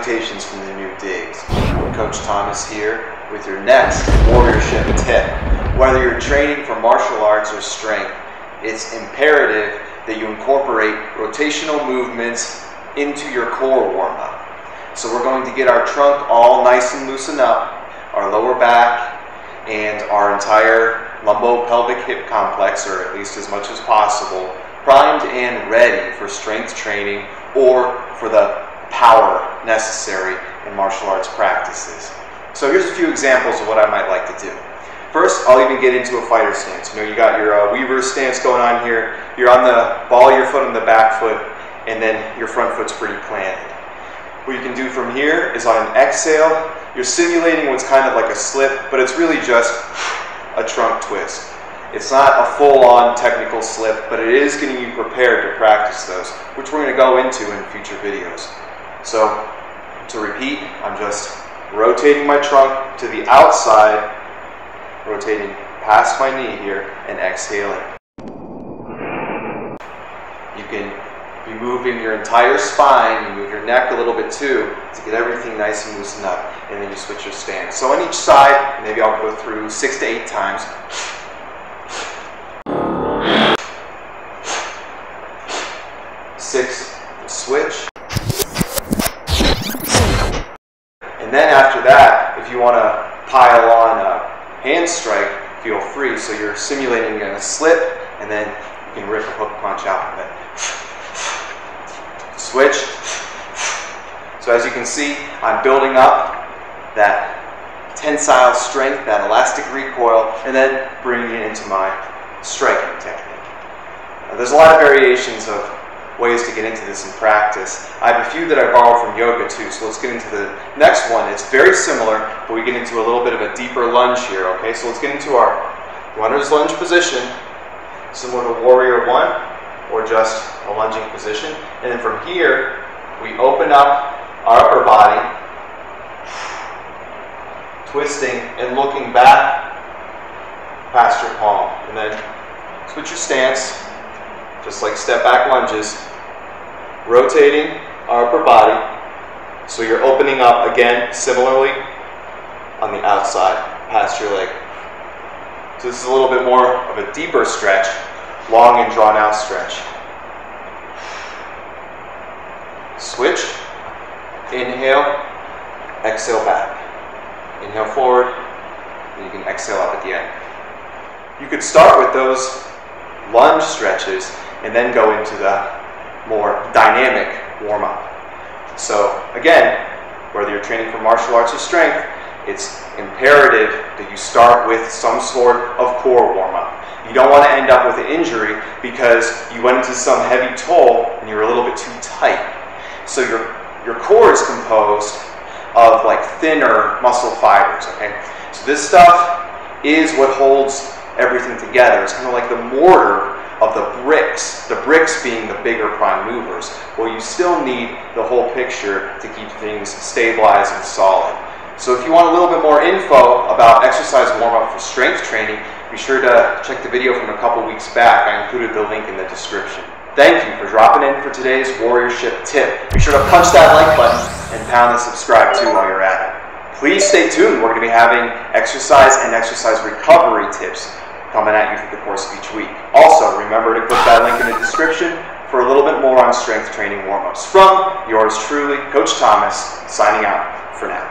salutations from the new digs. Coach Thomas here with your next warriorship tip. Whether you're training for martial arts or strength, it's imperative that you incorporate rotational movements into your core warm-up. So we're going to get our trunk all nice and loosened up, our lower back, and our entire lumbo-pelvic hip complex, or at least as much as possible, primed and ready for strength training or for the power necessary in martial arts practices. So here's a few examples of what I might like to do. First, I'll even get into a fighter stance. You know, you got your weaver stance going on here. You're on the ball of your foot on the back foot, and then your front foot's pretty planted. What you can do from here is on an exhale, you're simulating what's kind of like a slip, but it's really just a trunk twist. It's not a full-on technical slip, but it is getting you prepared to practice those, which we're going to go into in future videos. So, to repeat, I'm just rotating my trunk to the outside, rotating past my knee here, and exhaling. You can be moving your entire spine, you move your neck a little bit too, to get everything nice and loosened up, and then you switch your stance. So on each side, maybe I'll go through 6 to 8 times. Six, switch. And then after that, if you want to pile on a hand strike, feel free. So you're simulating a slip, and then you can rip a hook punch out of it. Switch. So as you can see, I'm building up that tensile strength, that elastic recoil, and then bringing it into my striking technique. Now, there's a lot of variations of ways to get into this in practice. I have a few that I borrow from yoga too, so let's get into the next one. It's very similar, but we get into a little bit of a deeper lunge here, okay? So let's get into our runner's lunge position, similar to Warrior 1, or just a lunging position. And then from here, we open up our upper body, twisting and looking back past your palm. And then switch your stance, just like step back lunges, rotating our upper body. So you're opening up again, similarly, on the outside, past your leg. So this is a little bit more of a deeper stretch, long and drawn out stretch. Switch, inhale, exhale back. Inhale forward, and you can exhale up at the end. You could start with those lunge stretches and then go into the more dynamic warm-up. So again, whether you're training for martial arts or strength, it's imperative that you start with some sort of core warm-up. You don't want to end up with an injury because you went into some heavy toll and you were a little bit too tight. So your core is composed of like thinner muscle fibers, okay? So this stuff is what holds everything together. It's kind of like the mortar of the bricks being the bigger prime movers, where you still need the whole picture to keep things stabilized and solid. So if you want a little bit more info about exercise warm-up for strength training, be sure to check the video from a couple weeks back. I included the link in the description. Thank you for dropping in for today's warriorship tip. Be sure to punch that like button and pound the subscribe too while you're at it. Please stay tuned. We're going to be having exercise and exercise recovery tips coming at you through the course of each week. Also, remember to click that link in the description for a little bit more on strength training warm-ups. From yours truly, Coach Thomas, signing out for now.